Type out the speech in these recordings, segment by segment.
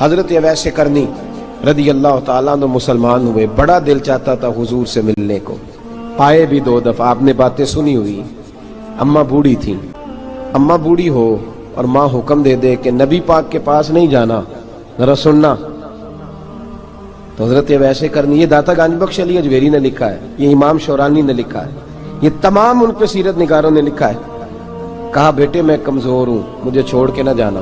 حضرت اویس کرنی رضی اللہ تعالیٰ عنہ مسلمان ہوئے، بڑا دل چاہتا تھا حضور سے ملنے کو، آئے بھی 2 دفعہ، آپ نے باتیں سنی ہوئی۔ اماں بوڑھی تھیں، اماں بوڑھی ہو اور ماں حکم دے دے کہ نبی پاک کے پاس نہیں جانا، ذرا سننا، تو حضرت اویس کرنی، یہ داتا گنج بخش علی اجویری نے لکھا ہے، یہ امام شورانی نے لکھا ہے، یہ تمام ان پہ سیرت نگاروں نے لکھا ہے، کہا بیٹے میں کمزور ہوں، مجھے چھوڑ کے نہ جانا،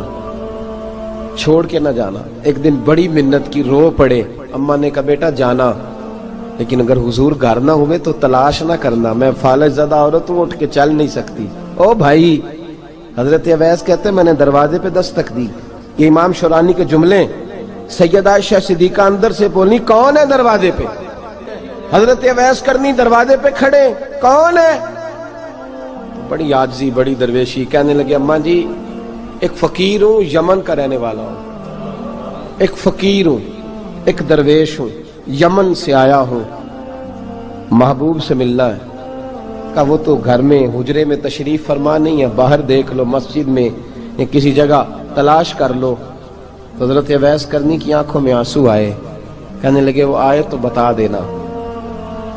چھوڑ کے نہ جانا۔ ایک دن بڑی منت کی، رو پڑے، اماں نے کہا بیٹا جانا، لیکن اگر حضور گھر نہ ہوئے تو تلاش نہ کرنا، میں فالج زدہ عورت ہوں، اٹھ کے چل نہیں سکتی۔ او بھائی، حضرت اویس کہتے میں نے دروازے پہ دستک دی، یہ امام شورانی کے جملے، سیدہ عائشہ صدیقہ اندر سے بولی کون ہے دروازے پہ؟ حضرت اویس کرنی دروازے پہ کھڑے، کون ہے؟ بڑی عاجزی، بڑی درویشی، کہنے لگے اماں جی ایک فقیر ہوں، یمن کا رہنے والا ہوں، ایک فقیر ہوں، ایک درویش ہوں، یمن سے آیا ہوں، محبوب سے ملنا ہے۔ کہا وہ تو گھر میں حجرے میں تشریف فرما نہیں ہے، باہر دیکھ لو، مسجد میں یا کسی جگہ تلاش کر لو۔ تو حضرت اویس کرنی کی آنکھوں میں آنسو آئے، کہنے لگے وہ آئے تو بتا دینا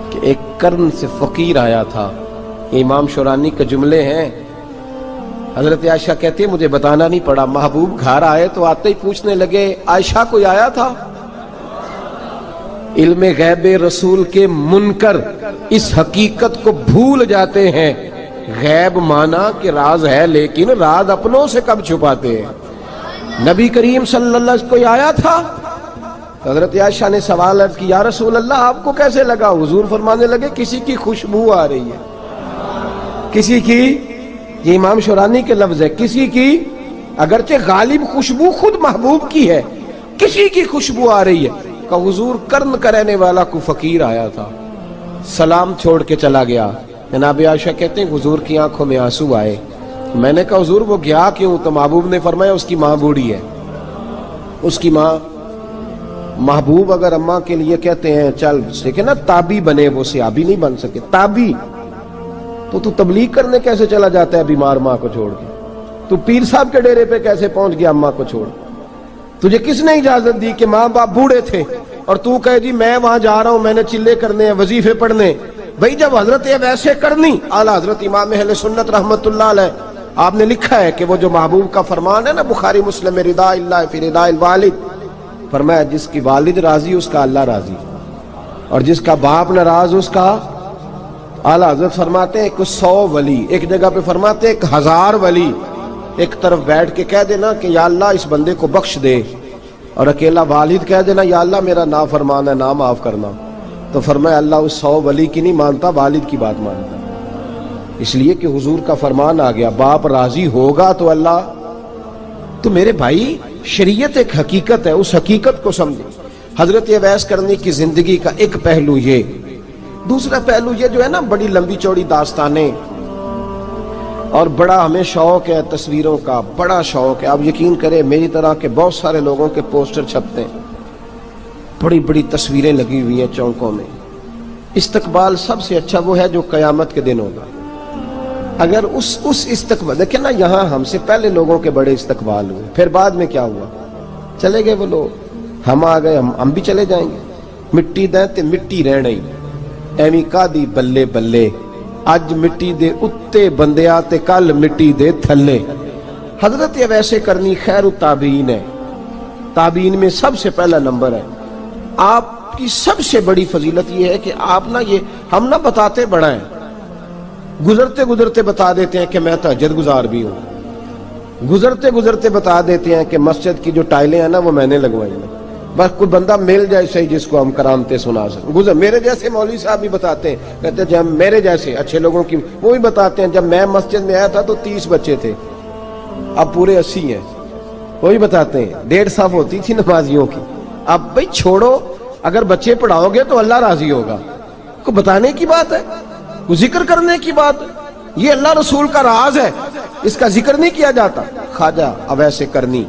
کہ ایک قرن سے فقیر آیا تھا۔ یہ امام شورانی کے جملے ہیں۔ حضرت عائشہ کہتی ہے مجھے بتانا نہیں پڑا، محبوب گھر آئے تو آتے ہی پوچھنے لگے عائشہ کوئی آیا تھا؟ علم غیب رسول کے منکر اس حقیقت کو بھول جاتے ہیں، غیب مانا کہ راز ہے لیکن راز اپنوں سے کب چھپاتے ہیں۔ نبی کریم صلی اللہ علیہ وسلم کوئی آیا تھا؟ حضرت عائشہ نے سوال عرض کی یا رسول اللہ آپ کو کیسے لگا؟ حضور فرمانے لگے کسی کی خوشبو آ رہی ہے، کسی کی، یہ امام شورانی کے لفظ ہے، کسی کی، اگرچہ غالب خوشبو خود محبوب کی ہے، کسی کی خوشبو آ رہی ہے۔ کہ حضور قرن کا رہنے والا کو فقیر آیا تھا، سلام چھوڑ کے چلا گیا۔ جناب عائشہ کہتے ہیں حضور کی آنکھوں میں آنسو آئے۔ میں نے کہا حضور وہ گیا کیوں؟ تو محبوب نے فرمایا اس کی ماں بوڑھی ہے، اس کی ماں۔ محبوب اگر اماں کے لیے کہتے ہیں چل دیکھیں نا تابی بنے، وہ صحابی نہیں بن سکے، تابی، تو تبلیغ کرنے کیسے چلا جاتا ہے بیمار ماں کو چھوڑ کے؟ تو پیر صاحب کے ڈیرے پہ کیسے پہنچ گیا اماں کو چھوڑ؟ تجھے کس نے اجازت دی کہ ماں باپ بوڑھے تھے اور تو کہے جی میں وہاں جا رہا ہوں، میں نے چلے کرنے ہیں، وظیفے پڑھنے؟ بھئی جب حضرت اویس کرنی اعلیٰ حضرت امام اہل سنت رحمت اللہ علیہ، آپ نے لکھا ہے کہ وہ جو محبوب کا فرمان ہے نا بخاری مسلم میں، رضا اللہ فی رضا الوالد، فرمایا جس کی والد راضی اس کا اللہ راضی، اور جس کا باپ ناراض اس کا اعلیٰ حضرت فرماتے ہیں 100 ولی، ایک جگہ پہ فرماتے ہیں 1000 ولی ایک طرف بیٹھ کے کہہ دینا کہ یا اللہ اس بندے کو بخش دے، اور اکیلا والد کہہ دینا یا اللہ میرا نافرمان ہے نہ معاف کرنا، تو فرمایا اللہ اس 100 ولی کی نہیں مانتا، والد کی بات مانتا، اس لیے کہ حضور کا فرمان آ گیا باپ راضی ہوگا تو اللہ۔ تو میرے بھائی شریعت ایک حقیقت ہے، اس حقیقت کو سمجھیں۔ حضرت اویس کرنی کی زندگی کا ایک پہلو یہ، دوسرا پہلو یہ جو ہے نا بڑی لمبی چوڑی داستانیں، اور بڑا ہمیں شوق ہے تصویروں کا، بڑا شوق ہے۔ آپ یقین کریں میری طرح کے بہت سارے لوگوں کے پوسٹر چھپتے ہیں، بڑی بڑی تصویریں لگی ہوئی ہیں چوکوں میں۔ استقبال سب سے اچھا وہ ہے جو قیامت کے دن ہوگا۔ اگر اس استقبال دیکھیں نا، یہاں ہم سے پہلے لوگوں کے بڑے استقبال ہوئے، پھر بعد میں کیا ہوا؟ چلے گئے وہ لوگ، ہم آ گئے، ہم بھی چلے جائیں گے۔ مٹی دیں تے مٹی رہنا ہی، ایویں کا دی بلے بلے، اج مٹی دے اتے بندیا تے کل مٹی دے تھلے۔ حضرت اویس کرنی خیر التابعین ہے، تابعین میں سب سے پہلا نمبر ہے۔ آپ کی سب سے بڑی فضیلت یہ ہے کہ آپ نا، یہ ہم نہ بتاتے بڑا ہیں، گزرتے گزرتے بتا دیتے ہیں کہ میں تہجد گزار بھی ہوں، گزرتے گزرتے بتا دیتے ہیں کہ مسجد کی جو ٹائلیں ہیں نا وہ میں نے لگوائی ہیں، بس کوئی بندہ مل جائے صحیح جس کو ہم کرامتیں سنا سکیں۔ میرے جیسے مولوی صاحب بھی بتاتے ہیں، کہتے ہیں جب میرے جیسے اچھے لوگوں کی، وہ بھی بتاتے ہیں جب میں مسجد میں آیا تھا تو 30 بچے تھے، اب پورے 80 ہیں، وہ بھی بتاتے ہیں 1.5 صف ہوتی تھی نمازیوں کی، اب بھائی چھوڑو، اگر بچے پڑھاؤ گے تو اللہ راضی ہوگا، کو بتانے کی بات ہے، وہ ذکر کرنے کی بات ہے، یہ اللہ رسول کا راز ہے، اس کا ذکر نہیں کیا جاتا۔ خواجہ اویس کرنی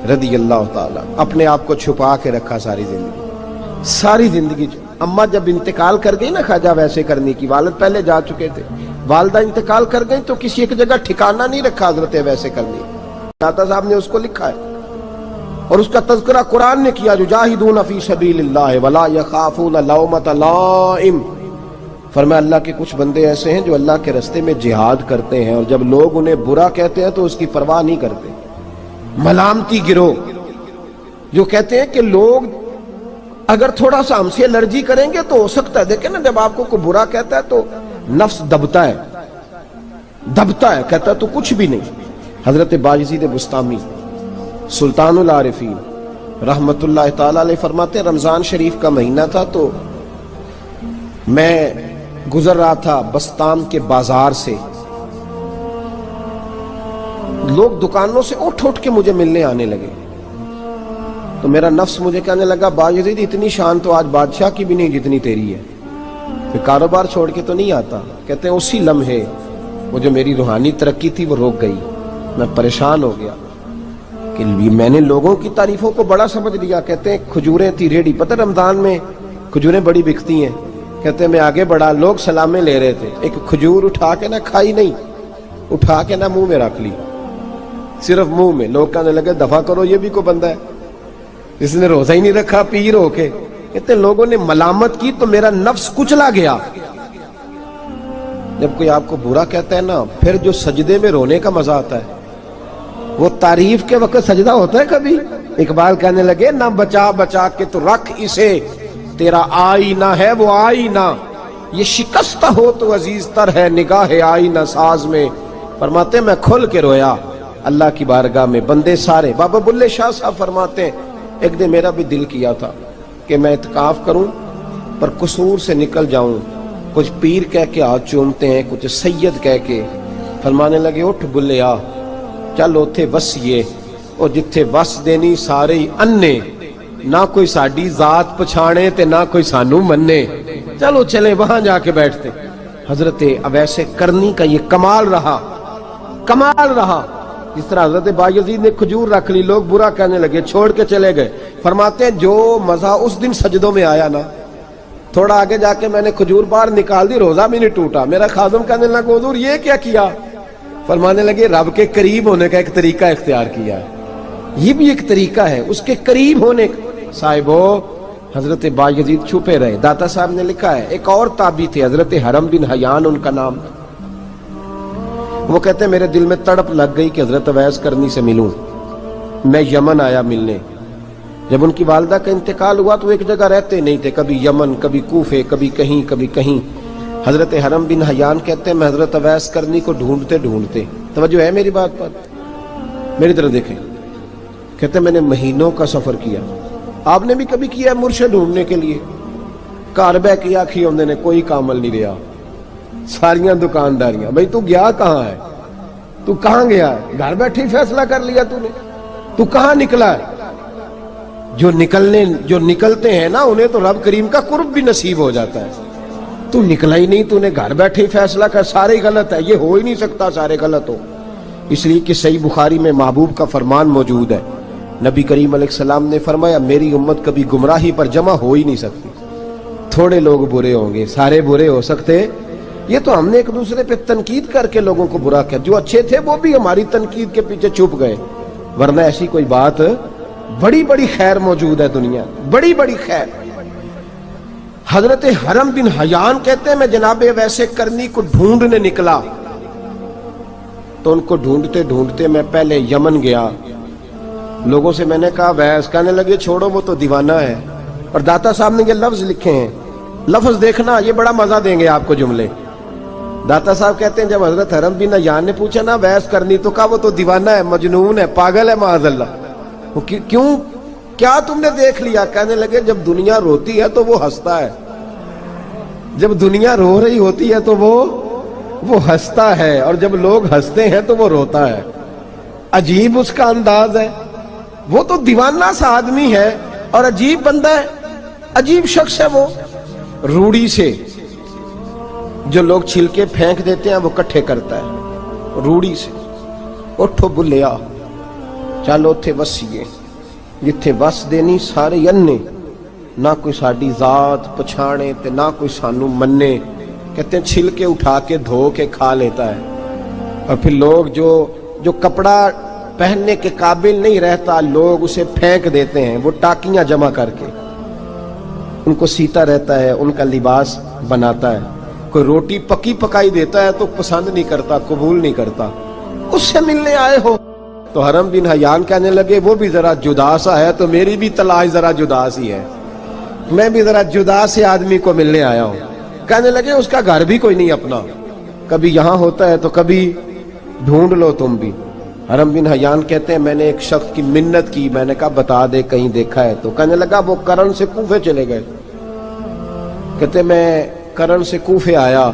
رضی اللہ تعالیٰ اپنے آپ کو چھپا کے رکھا ساری زندگی، ساری زندگی۔ اماں جب انتقال کر گئی نا خواجہ اویس کرنی کی، والد پہلے جا چکے تھے، والدہ انتقال کر گئی تو کسی ایک جگہ ٹھکانہ نہیں رکھا حضرت اویس کرنی، داتا صاحب نے اس کو لکھا ہے، اور اس کا تذکرہ قرآن نے کیا، یجاہدون فی سبیل اللہ ولا یخافون لومۃ لائم۔ فرمایا اللہ کے کچھ بندے ایسے ہیں جو اللہ کے راستے میں جہاد کرتے ہیں اور جب لوگ انہیں برا کہتے ہیں تو اس کی پرواہ نہیں کرتے۔ ملامتی گروہ جو کہتے ہیں کہ لوگ اگر تھوڑا سا ہم سے الرجی کریں گے تو ہو سکتا ہے، دیکھیں نا جب آپ کو کوئی برا کہتا ہے تو نفس دبتا ہے، کہتا ہے تو کچھ بھی نہیں۔ حضرت بایزید بسطامی سلطان العارفین رحمت اللہ تعالی علیہ فرماتے ہیں رمضان شریف کا مہینہ تھا تو میں گزر رہا تھا بستام کے بازار سے، لوگ دکانوں سے اٹھ کے مجھے ملنے آنے لگے تو میرا نفس مجھے کہنے لگا بایزید اتنی شان تو آج بادشاہ کی بھی نہیں جتنی تیری ہے، پھر کاروبار چھوڑ کے تو نہیں آتا۔ کہتے ہیں اسی لمحے وہ جو میری روحانی ترقی تھی وہ رک گئی، میں پریشان ہو گیا کہ میں نے لوگوں کی تعریفوں کو بڑا سمجھ لیا۔ کہتے ہیں کھجوریں تھی ریڈی، پتہ رمضان میں کھجوریں بڑی بکتی ہیں، کہتے ہیں میں آگے بڑھا، لوگ سلامیں لے رہے تھے، ایک کھجور اٹھا کے نہ کھائی نہیں، اٹھا کے نہ منہ میں رکھ لی، صرف منہ میں۔ لوگ کہنے لگے دفع کرو، یہ بھی کوئی بندہ ہے جس نے روزہ ہی نہیں رکھا پیر ہو کے۔ کہتے ہیں لوگوں نے ملامت کی تو میرا نفس کچلا گیا۔ جب کوئی آپ کو برا کہتا ہے نا، پھر جو سجدے میں رونے کا مزہ آتا ہے، وہ تعریف کے وقت سجدہ ہوتا ہے کبھی؟ اقبال کہنے لگے نہ بچا بچا کے تو رکھ اسے، تیرا آئینہ ہے وہ آئینہ، یہ شکستہ ہو تو عزیز تر ہے نگاہ آئینہ ساز میں۔ فرماتے میں کھل کے رویا اللہ کی بارگاہ میں، بندے سارے۔ بابا بلے شاہ صاحب فرماتے ہیں ایک دن میرا بھی دل کیا تھا کہ میں اعتکاف کروں پر قصور سے نکل جاؤں، کچھ پیر کہہ کے ہاتھ چومتے ہیں، کچھ سید کہہ کے۔ فرمانے لگے اٹھ بلے آ، چل اوتھے وسیے اور جتھے وس دینی سارے ہی انے، نہ کوئی ساڈی ذات پچھانے تے نہ کوئی سانو مننے، چلو چلے وہاں جا کے بیٹھتے۔ حضرت اویس کرنی کا یہ کمال رہا، جس طرح حضرت بایزید نے کھجور رکھ لی، لوگ برا کہنے لگے، چھوڑ کے چلے گئے۔ فرماتے ہیں جو مزہ اس دن سجدوں میں آیا نا، تھوڑا آگے جا کے میں نے کھجور باہر نکال دی، روزہ بھی نہیں ٹوٹا۔ میرا خادم کہنے لگا حضور یہ کیا کیا؟ فرمانے لگے رب کے قریب ہونے کا ایک طریقہ اختیار کیا ہے، یہ بھی ایک طریقہ ہے اس کے قریب ہونے کا۔ صاحبو حضرت بایزید چھپے رہے۔ داتا صاحب نے لکھا ہے ایک اور تابعی تھے حضرت حرم بن حیان ان کا نام، وہ کہتے ہیں میرے دل میں تڑپ لگ گئی کہ حضرت اویس کرنی سے ملوں۔ میں یمن آیا ملنے، جب ان کی والدہ کا انتقال ہوا تو ایک جگہ رہتے نہیں تھے، کبھی یمن، کبھی کوفے، کبھی کہیں۔ حضرت حرم بن حیان کہتے ہیں میں حضرت اویس کرنی کو ڈھونڈتے، توجہ ہے میری بات پر، میری طرف دیکھیں، کہتے ہیں میں نے مہینوں کا سفر کیا۔ آپ نے بھی کبھی کیا ہے مرشد ڈھونڈنے کے لیے؟ گھر بہ کے آکھی ہوندے نے کوئی کامل نہیں رہا، ساریاں دکانداریاں۔ بھئی تو گیا کہاں ہے؟ تو کہاں گیا ہے؟ گھر بیٹھے ہی فیصلہ کر لیا تو نے؟ تو کہاں نکلا ہے؟ جو نکلتے ہیں نا انہیں تو رب کریم کا قرب بھی نصیب ہو جاتا ہے۔ تو نکلا ہی نہیں، تو نے گھر بیٹھے ہی فیصلہ کر، سارے غلط ہے، یہ ہو ہی نہیں سکتا سارے غلط ہو۔ اس لیے کہ صحیح بخاری میں محبوب کا فرمان موجود ہے، نبی کریم علیہ السلام نے فرمایا میری امت کبھی گمراہی پر جمع ہو ہی نہیں سکتی، تھوڑے لوگ برے ہوں گے، سارے برے ہو سکتے۔ یہ تو ہم نے ایک دوسرے پہ تنقید کر کے لوگوں کو برا کیا، جو اچھے تھے وہ بھی ہماری تنقید کے پیچھے چھپ گئے، ورنہ ایسی کوئی بات، بڑی خیر موجود ہے دنیا، بڑی خیر۔ حضرت حرم بن حیان کہتے ہیں میں جناب اویس کرنی کو ڈھونڈنے نکلا تو ان کو ڈھونڈتے میں پہلے یمن گیا، لوگوں سے میں نے کہا اویس، کہنے لگے چھوڑو وہ تو دیوانہ ہے۔ اور داتا صاحب نے یہ لفظ لکھے ہیں، لفظ دیکھنا یہ بڑا مزہ دیں گے آپ کو جملے۔ داتا صاحب کہتے ہیں جب حضرت حرم بن حیان نے پوچھا نا اویس کرنی، تو کہا وہ تو دیوانہ ہے، مجنون ہے، پاگل ہے معاذ اللہ۔ کیوں؟ کیا تم نے دیکھ لیا؟ کہنے لگے جب دنیا روتی ہے تو وہ ہنستا ہے، جب دنیا رو رہی ہوتی ہے تو وہ ہنستا ہے، اور جب لوگ ہنستے ہیں تو وہ روتا ہے۔ عجیب اس کا انداز ہے، وہ تو دیوانہ سا آدمی ہے اور عجیب بندہ ہے، عجیب شخص ہے وہ۔ روڑی سے جو لوگ چھلکے پھینک دیتے ہیں وہ کٹھے کرتا ہے، روڑی سے۔ اٹھو بلیا چلو اوتھے وسیے جتھے وس دینی سارے انے، نہ کوئی ساڈی ذات پچھانے تے نہ کوئی سانو مننے۔ کہتے ہیں چھلکے اٹھا کے دھو کے کھا لیتا ہے، اور پھر لوگ جو کپڑا پہننے کے قابل نہیں رہتا، لوگ اسے پھینک دیتے ہیں، وہ ٹاکیاں جمع کر کے ان کو سیتا رہتا ہے، ان کا لباس بناتا ہے۔ کوئی روٹی پکی پکائی دیتا ہے تو پسند نہیں کرتا، قبول نہیں کرتا، اس سے ملنے آئے ہو؟ تو حرم بن حیان کہنے لگے وہ بھی ذرا جدا سا ہے تو میری بھی تلاش ذرا جدا سی ہے، میں بھی ذرا جدا سے آدمی کو ملنے آیا ہوں۔ کہنے لگے اس کا گھر بھی کوئی نہیں اپنا، کبھی یہاں ہوتا ہے تو کبھی ڈھونڈ لو تم بھی۔ حرم بن حیان کہتے ہیں میں نے ایک شخص کی منت کی، میں نے کہا بتا دے کہیں دیکھا ہے تو؟ کہنے لگا وہ کرن سے کوفے چلے گئے۔ کہتے میں کرن سے کوفے آیا،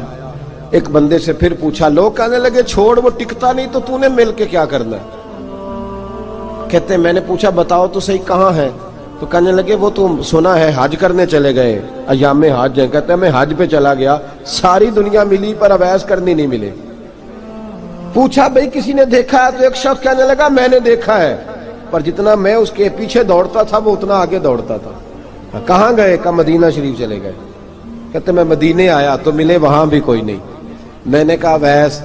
ایک بندے سے پھر پوچھا، لوگ کہنے لگے چھوڑ وہ ٹکتا نہیں تو نے مل کے کیا کرنا ہے؟ کہتے میں نے پوچھا بتاؤ تو صحیح کہاں ہے؟ تو کہنے لگے وہ تو سنا ہے حج کرنے چلے گئے، ایام حج ہیں۔ کہتے میں حج پہ چلا گیا، ساری دنیا ملی پر اویس کرنی نہیں ملے۔ پوچھا بھئی کسی نے دیکھا ہے؟ تو ایک شخص کہنے لگا میں نے دیکھا ہے، پر جتنا میں اس کے پیچھے دوڑتا تھا وہ اتنا آگے دوڑتا تھا۔ کہاں گئے؟ کہ مدینہ شریف چلے گئے۔ کہتے میں مدینے آیا تو ملے وہاں بھی کوئی نہیں۔ میں نے کہا ویس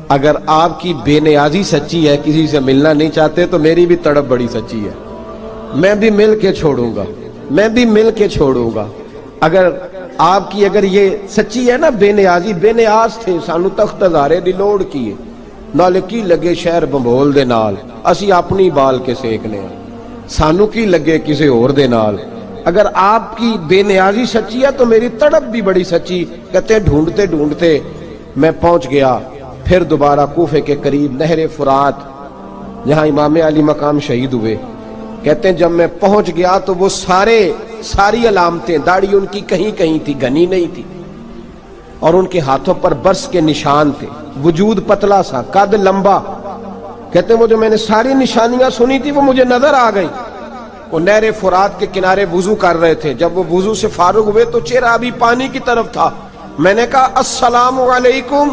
اگر آپ کی بے نیازی سچی ہے، کسی سے ملنا نہیں چاہتے، تو میری بھی تڑپ بڑی سچی ہے، میں بھی مل کے چھوڑوں گا، میں بھی مل کے چھوڑوں گا۔ اگر آپ کی اگر یہ سچی ہے نا بے نیازی، بے نیاز تھے، سانو تخت ہزارے دی لوڑ کی نال کی لگے شہر بمبول دے نال، اسی اپنی بال کے سیکنے سانو کی لگے کسی اور دے نال۔ اگر آپ کی بے نیازی سچی ہے تو میری تڑپ بھی بڑی سچی۔ کہتے ہیں ڈھونڈتے ڈھونڈتے میں پہنچ گیا، پھر دوبارہ کوفے کے قریب نہر فرات جہاں امام علی مقام شہید ہوئے۔ کہتے ہیں جب میں پہنچ گیا تو وہ ساری علامتیں، داڑھی ان کی کہیں کہیں تھی، گھنی نہیں تھی، اور ان کے ہاتھوں پر برس کے نشان تھے، وجود پتلا سا، قد لمبا۔ کہتے ہیں وہ جو میں نے ساری نشانیاں سنی تھی وہ مجھے نظر آ گئی۔ وہ نہر فرات کے کنارے وضو کر رہے تھے، جب وہ وضو سے فارغ ہوئے تو چہرہ ابھی پانی کی طرف تھا۔ میں نے کہا السلام علیکم،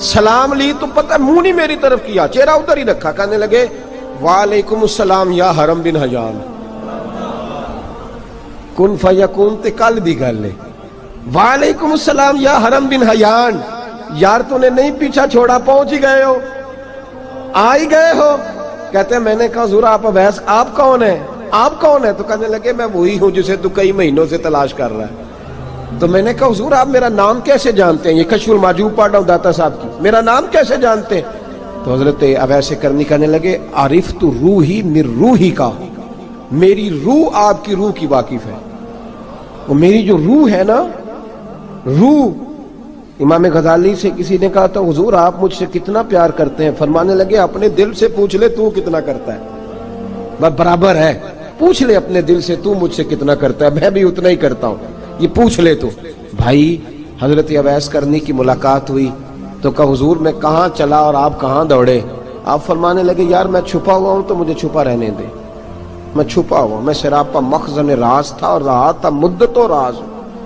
سلام لی تو پتہ منہ نہیں میری طرف کیا، چہرہ ادھر ہی رکھا۔ کہنے لگے وعلیکم السلام یا حرم بن حیان، کن فیکون تے کل دی گل ہے۔ وعلیکم السلام یا حرم بن حیان، یار تو نے نہیں پیچھا چھوڑا، پہنچ ہی گئے ہو، آ ہی گئے ہو۔ کہتے ہیں میں نے کہا حضور آپ اویس، آپ کون ہیں؟ آپ کون ہیں؟ تو کہنے لگے میں وہی ہوں جسے تو کئی مہینوں سے تلاش کر رہا ہے۔ تو میں نے کہا حضور آپ میرا نام کیسے جانتے ہیں؟ یہ کشف المحجوب پڑھ رہا ہوں داتا صاحب کی، میرا نام کیسے جانتے ہیں؟ تو حضرت اویس کرنی کہنے لگے عرفت روحی من روحی کا، میری روح آپ کی روح کی واقف ہے۔ وہ میری جو روح ہے نا، روح۔ امام غزالی سے کسی نے کہا تو حضور آپ مجھ سے کتنا پیار کرتے ہیں؟ فرمانے لگے اپنے دل سے پوچھ لے تو کتنا کرتا ہے، بس برابر ہے، پوچھ لے اپنے دل سے تو مجھ سے کتنا کرتا ہے، میں بھی اتنا ہی کرتا ہوں، یہ پوچھ لے تو۔ بھائی حضرت اویس کرنی کی ملاقات ہوئی تو کہا حضور میں کہاں چلا اور آپ کہاں دوڑے؟ آپ فرمانے لگے یار میں چھپا ہوا ہوں تو مجھے چھپا رہنے دے، میں چھپا ہوا، میں سراپا مخزن راز تھا اور رہا تھا مدت و راز۔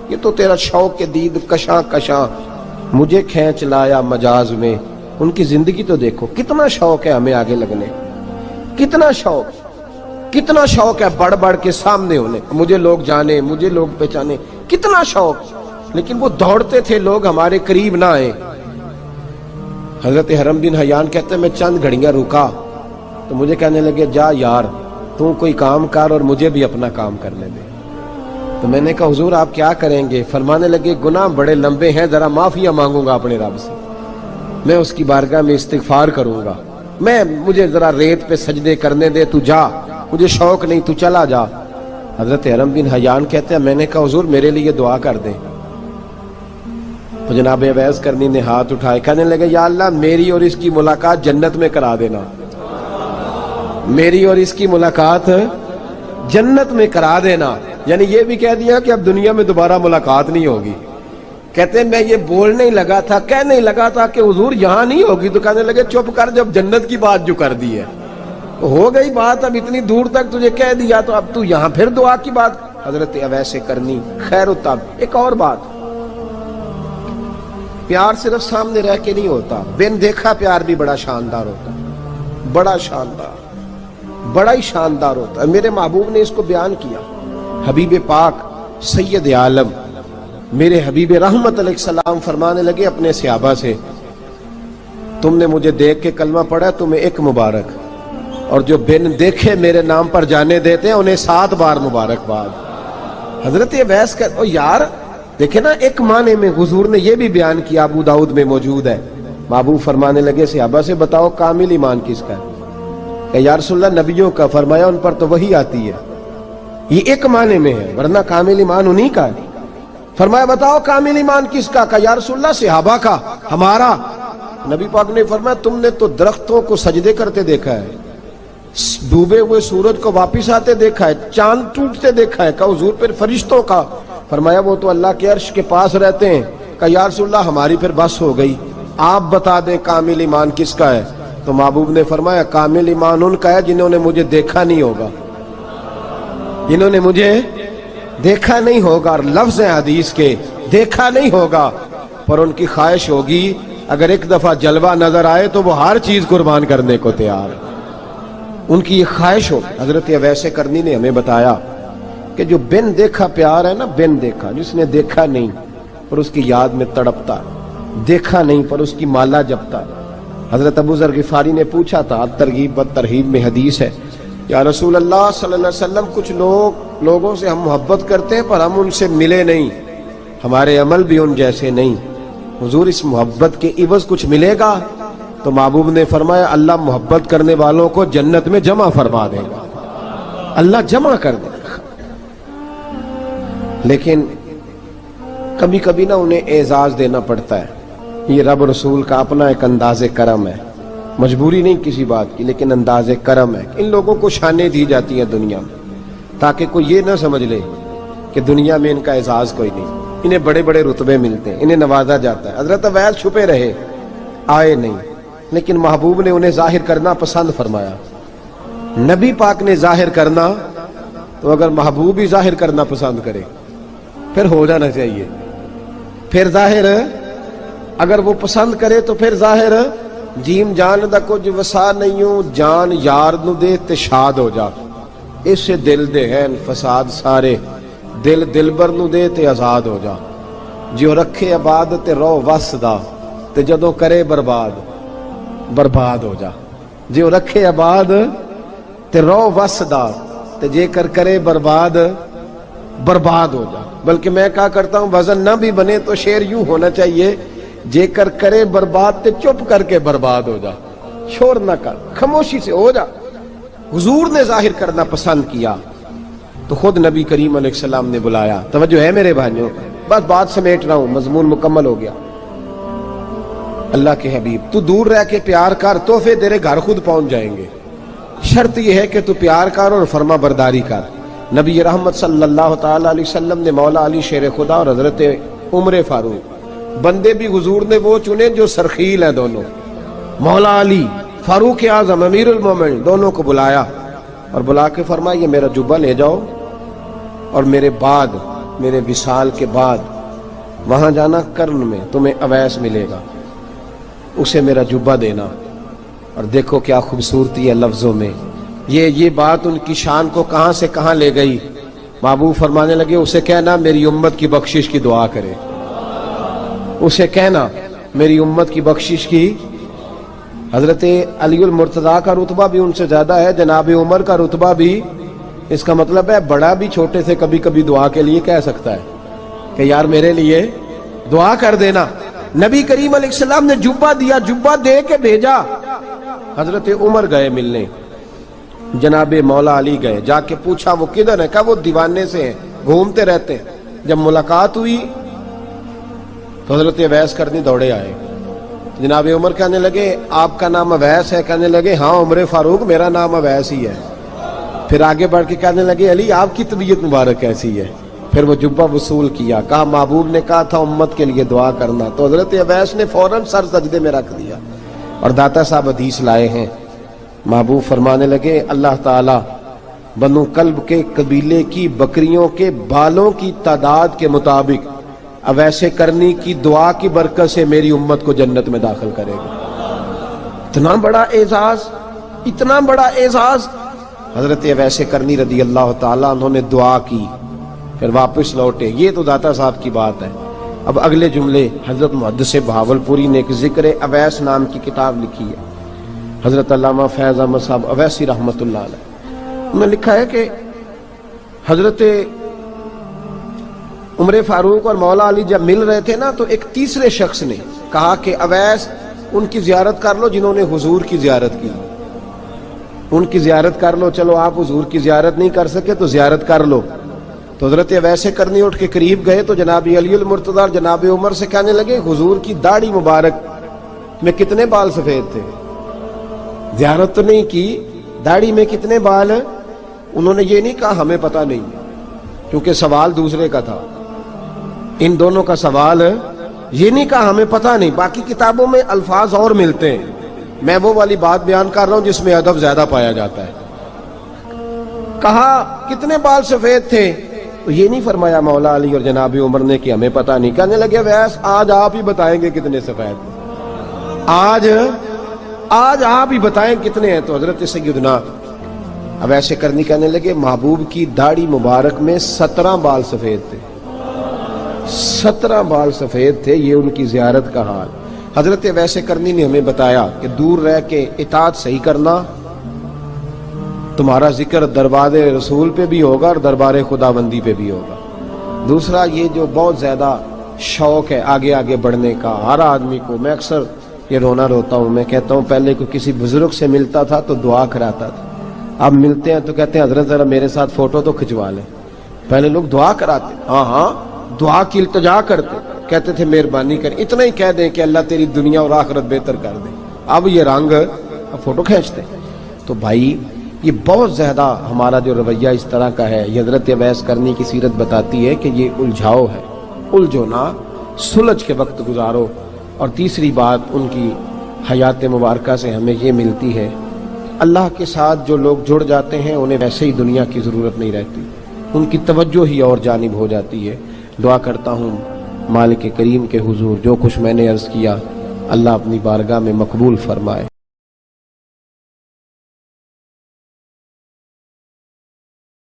یہ تو تیرا شوق کے دید کشاں کشاں مجھے کھینچ لایا مجاز میں۔ ان کی زندگی تو دیکھو، کتنا شوق ہے ہمیں آگے لگنے، کتنا شوق ہے بڑھ بڑھ کے سامنے ہونے، مجھے لوگ جانے، مجھے لوگ پہچانے، کتنا شوق، لیکن وہ دوڑتے تھے لوگ ہمارے قریب نہ آئے۔ حضرت حرم بن حیان کہتے ہیں میں چند گھڑیاں رکا تو مجھے کہنے لگے جا یار تو کوئی کام کر اور مجھے بھی اپنا کام کرنے دے۔ تو میں نے کہا حضور آپ کیا کریں گے؟ فرمانے لگے گناہ بڑے لمبے ہیں، ذرا معافیاں مانگوں گا اپنے رب سے، میں اس کی بارگاہ میں استغفار کروں گا، مجھے ذرا ریت پہ سجدے کرنے دے، تو جا، مجھے شوق نہیں، تو چلا جا۔ حضرت حرم بن حیان کہتے ہیں میں نے کہا حضور میرے لیے دعا کر دیں۔ تو جناب اویس کرنی نے ہاتھ اٹھائے، کہنے لگے یا اللہ میری اور اس کی ملاقات جنت میں کرا دینا، میری اور اس کی ملاقات جنت میں کرا دینا۔ یعنی یہ بھی کہہ دیا کہ اب دنیا میں دوبارہ ملاقات نہیں ہوگی۔ کہتے ہیں میں یہ بولنے ہی لگا تھا، کہنے ہی لگا تھا کہ حضور یہاں نہیں ہوگی، تو کہنے لگے چپ کر، جب جنت کی بات جو کر دی ہے ہو گئی بات، اب اتنی دور تک تجھے کہہ دیا تو اب تو یہاں پھر دعا کی بات۔ حضرت اویس کرنی خیر التاب۔ ایک اور بات، پیار صرف سامنے رہ کے نہیں ہوتا، بن دیکھا پیار بھی بڑا شاندار ہوتا، بڑا شاندار، بڑا ہی شاندار ہوتا ہے۔ میرے محبوب نے اس کو بیان کیا، حبیب پاک سید عالم میرے حبیب رحمت علیہ السلام فرمانے لگے اپنے صحابہ سے، تم نے مجھے دیکھ کے کلمہ پڑھا تمہیں ایک مبارک، اور جو بن دیکھے میرے نام پر جانے دیتے ہیں انہیں 7 بار مبارکباد۔ حضرت اویس کا یار دیکھیں نا، ایک معنی میں حضور نے یہ بھی بیان کیا، ابو داؤد میں موجود ہے۔ محبوب فرمانے لگے صحابہ سے بتاؤ کامل ایمان کس کا ہے؟ کہ یا رسول اللہ نبیوں کا۔ فرمایا ان پر تو وہی آتی ہے، یہ ایک معنی میں ہے، ورنہ کامل ایمان انہی کا ہے۔ فرمایا بتاؤ کامل ایمان کس کا؟ کہ یا رسول اللہ صحابہ کا، ہمارا۔ نبی پاک نے فرمایا تم نے تو درختوں کو سجدے کرتے دیکھا ہے، ڈوبے ہوئے سورج کو واپس آتے دیکھا ہے، چاند ٹوٹتے دیکھا ہے۔ کہ حضور پھر فرشتوں کا؟ فرمایا وہ تو اللہ کے عرش کے پاس رہتے ہیں۔ کہ یا رسول اللہ ہماری پھر بس ہو گئی، آپ بتا دیں کامل ایمان کس کا ہے؟ تو محبوب نے فرمایا کامل ایمان ان کا ہے جنہوں نے مجھے دیکھا نہیں ہوگا، جنہوں نے مجھے دیکھا نہیں ہوگا۔ اور لفظ ہیں حدیث کے، دیکھا نہیں ہوگا پر ان کی خواہش ہوگی اگر ایک دفعہ جلوہ نظر آئے تو وہ ہر چیز قربان کرنے کو تیار ہے، ان کی یہ خواہش ہو۔ حضرت اویس کرنی نے ہمیں بتایا کہ جو بن دیکھا پیار ہے نا، بن دیکھا، جس نے دیکھا نہیں پر اس کی یاد میں تڑپتا، دیکھا نہیں پر اس کی مالا جپتا۔ حضرت ابو ذر غفاری نے پوچھا تھا، ترغیب و ترہیب میں حدیث ہے، یا رسول اللہ صلی اللہ علیہ وسلم کچھ لوگوں سے ہم محبت کرتے ہیں پر ہم ان سے ملے نہیں، ہمارے عمل بھی ان جیسے نہیں، حضور اس محبت کے عوض کچھ ملے گا؟ تو محبوب نے فرمایا اللہ محبت کرنے والوں کو جنت میں جمع فرما دے گا، اللہ جمع کر دے گا۔ لیکن کبھی کبھی نا انہیں اعزاز دینا پڑتا ہے، یہ رب رسول کا اپنا ایک انداز کرم ہے، مجبوری نہیں کسی بات کی لیکن انداز کرم ہے۔ ان لوگوں کو شانیں دی جاتی ہیں دنیا میں تاکہ کوئی یہ نہ سمجھ لے کہ دنیا میں ان کا اعزاز کوئی نہیں، انہیں بڑے بڑے رتبے ملتے ہیں، انہیں نوازا جاتا ہے۔ حضرت اویس چھپے رہے، آئے نہیں، لیکن محبوب نے انہیں ظاہر کرنا پسند فرمایا۔ نبی پاک نے ظاہر کرنا تو اگر محبوب ہی ظاہر کرنا پسند کرے پھر ہو جانا چاہیے، پھر ظاہر اگر وہ پسند کرے تو پھر ظاہر جیم جان دا کچھ وسا نہیں ہوں، جان یار نو دے تے شاد ہو جا، اس سے دل دے ہیں فساد سارے، دل دلبر نو دے تے آزاد ہو جا، جو رکھے آباد تے رو وس دا تے جدوں کرے برباد برباد ہو جا، جو رکھے آباد تے رو وس دا تے جے کر کرے برباد برباد ہو جا۔ بلکہ میں کہا کرتا ہوں وزن نہ بھی بنے تو شعر یوں ہونا چاہیے، جے کر کرے برباد تے چپ کر کے برباد ہو جا، شور نہ کر، خاموشی سے ہو جا۔ حضور نے ظاہر کرنا پسند کیا تو خود نبی کریم علیہ السلام نے بلایا۔ توجہ ہے میرے بھائیوں، بس بات سمیٹ رہا ہوں، مضمون مکمل ہو گیا۔ اللہ کے حبیب تو دور رہ کے پیار کر، تحفے تیرے گھر خود پہنچ جائیں گے، شرط یہ ہے کہ تو پیار کر اور فرما برداری کر۔ نبی رحمت صلی اللہ تعالی علیہ وسلم نے مولا علی شیر خدا اور حضرت عمر فاروق، بندے بھی حضور نے وہ چنے جو سرخیل ہیں دونوں، مولا علی فاروق اعظم امیر المومنین، دونوں کو بلایا اور بلا کے فرمایا یہ میرا جبہ لے جاؤ اور میرے بعد، میرے وصال کے بعد وہاں جانا کرن میں تمہیں اویس ملے گا، اسے میرا جبہ دینا۔ اور دیکھو کیا خوبصورتی ہے لفظوں میں، یہ بات ان کی شان کو کہاں سے کہاں لے گئی۔ محبوب فرمانے لگے اسے کہنا میری امت کی بخشش کی دعا کرے، اسے کہنا میری امت کی بخشش کی۔ حضرت علی المرتضیٰ کا رتبہ بھی ان سے زیادہ ہے، جناب عمر کا رتبہ بھی، اس کا مطلب ہے بڑا بھی چھوٹے سے کبھی کبھی دعا کے لیے کہہ سکتا ہے کہ یار میرے لیے دعا کر دینا۔ نبی کریم علیہ السلام نے جبہ دیا، جبہ دے کے بھیجا۔ حضرت عمر گئے ملنے، جناب مولا علی گئے، جا کے پوچھا وہ کدھر ہے؟ کہا وہ دیوانے سے ہیں، گھومتے رہتے ہیں۔ جب ملاقات ہوئی تو حضرت اویس کرنی دوڑے آئے، جناب عمر کہنے لگے آپ کا نام اویس ہے؟ کہنے لگے ہاں عمر فاروق میرا نام اویس ہی ہے۔ پھر آگے بڑھ کے کہنے لگے علی آپ کی طبیعت مبارک کیسی ہے؟ پھر وہ جبہ وصول کیا، کہا محبوب نے کہا تھا امت کے لیے دعا کرنا، تو حضرت اویس نے فوراً سر سجدے میں رکھ دیا۔ اور داتا صاحب حدیث لائے ہیں، محبوب فرمانے لگے اللہ تعالی بنو کلب کے قبیلے کی بکریوں کے بالوں کی تعداد کے مطابق اویس کرنی کی دعا کی برکت سے میری امت کو جنت میں داخل کرے گا۔ اتنا بڑا اعزاز، اتنا بڑا اعزاز۔ حضرت اویس کرنی رضی اللہ تعالیٰ انہوں نے دعا کی، پھر واپس لوٹے۔ یہ تو داتا صاحب کی بات ہے، اب اگلے جملے حضرت محدث بہاولپوری نے ایک ذکر اویس نام کی کتاب لکھی ہے، حضرت علامہ فیض احمد صاحب اویسی رحمۃ اللہ علیہ، انہوں نے لکھا ہے کہ حضرت عمر فاروق اور مولا علی جب مل رہے تھے نا تو ایک تیسرے شخص نے کہا کہ اویس ان کی زیارت کر لو جنہوں نے حضور کی زیارت کی، ان کی زیارت کر لو، چلو آپ حضور کی زیارت نہیں کر سکے تو زیارت کر لو۔ تو حضرت اویس کرنی اٹھ کے قریب گئے تو جناب علی المرتضیٰ اور جناب عمر سے کہنے لگے حضور کی داڑھی مبارک میں کتنے بال سفید تھے؟ زیارت تو نہیں کی، داڑھی میں کتنے بال؟ انہوں نے یہ نہیں کہا ہمیں پتہ نہیں، کیونکہ سوال دوسرے کا تھا، ان دونوں کا سوال یہ نہیں کہا ہمیں پتہ نہیں۔ باقی کتابوں میں الفاظ اور ملتے ہیں، میں وہ والی بات بیان کر رہا ہوں جس میں ادب زیادہ پایا جاتا ہے۔ کہا کتنے بال سفید تھے؟ تو یہ نہیں فرمایا مولا علی اور جناب عمر نے کہ ہمیں پتہ نہیں، کہنے لگے ویس آج آپ ہی بتائیں گے کتنے سفید تھے، آج آپ ہی بتائیں کتنے ہیں۔ تو حضرت سیدنا اویس کرنی کہنے لگے محبوب کی داڑھی مبارک میں 17 بال سفید تھے، 17 بال سفید تھے، یہ ان کی زیارت کا حال۔ حضرت اویس کرنی نے ہمیں بتایا کہ دور رہ کے اطاعت صحیح کرنا، تمہارا ذکر دربار رسول پہ بھی ہوگا اور دربار خداوندی پہ بھی ہوگا۔ دوسرا یہ جو بہت زیادہ شوق ہے آگے آگے بڑھنے کا ہر آدمی کو، میں اکثر یہ رونا روتا ہوں، میں کہتا ہوں پہلے کو کسی بزرگ سے ملتا تھا تو دعا کراتا تھا، اب ملتے ہیں تو کہتے ہیں حضرت ذرا میرے ساتھ فوٹو تو کھنچوا لیں۔ پہلے لوگ دعا کراتے، ہاں دعا کی التجا کرتے، کہتے تھے مہربانی کر، اتنا ہی کہہ دیں کہ اللہ تیری دنیا اور آخرت بہتر کر دے، اب یہ رنگ اب فوٹو کھینچتے۔ تو بھائی یہ بہت زیادہ ہمارا جو رویہ اس طرح کا ہے، یہ حضرت اویس کرنی کی سیرت بتاتی ہے کہ یہ الجھاؤ ہے، الجھو نہ، سلجھ کے وقت گزارو۔ اور تیسری بات ان کی حیات مبارکہ سے ہمیں یہ ملتی ہے، اللہ کے ساتھ جو لوگ جڑ جاتے ہیں انہیں ویسے ہی دنیا کی ضرورت نہیں رہتی، ان کی توجہ ہی اور جانب ہو جاتی ہے۔ دعا کرتا ہوں مالک کریم کے حضور جو کچھ میں نے عرض کیا اللہ اپنی بارگاہ میں مقبول فرمائے۔